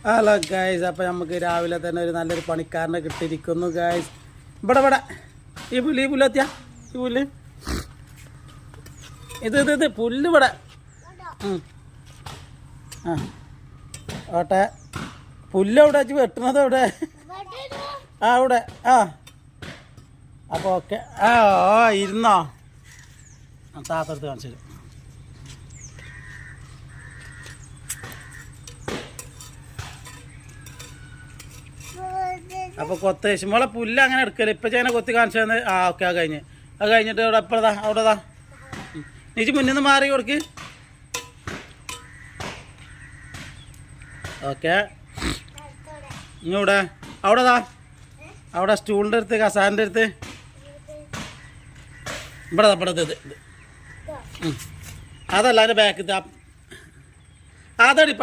Hello guys, അപ്പോൾ നമുക്ക് രാവിലെ തന്നെ ഒരു നല്ലൊരു പണിക്കാരനെ കിട്ടിയിരിക്കുന്നു ഗായ്സ്. ഇവിടെ ഈ പുല്ലെത്തിയ ഈ പുല്ല് ഇത് പുല്ല് ഇവിടെ ആ ഓട്ടെ പുല്ല് എവിടെ വെച്ച് വെട്ടണത് എവിടെ? അവിടെ അപ്പോൾ ഓക്കെ. ഇരുന്നോ? താത്തടുത്ത് കാണിച്ചു തരും. അപ്പോൾ കൊത്തേശ് മോളെ പുല്ല് അങ്ങനെ എടുക്കല് ഇപ്പം ചേനെ കൊത്തി കാണിച്ചു തന്നെ. ഓക്കെ, അത് കഴിഞ്ഞിട്ട് ഇവിടെ എപ്പോഴതാ അവിടെതാ നീച്ച് മുന്നിൽ നിന്ന് മാറി കൊടുക്ക്. ഓക്കെ, ഇങ്ങവിടെ അവിടെ സ്റ്റൂളിൻ്റെ അടുത്ത് കസാറിൻ്റെ അടുത്ത് ഇവിടെ ഇത് അതല്ല അതിൻ്റെ ബാക്ക് അതടി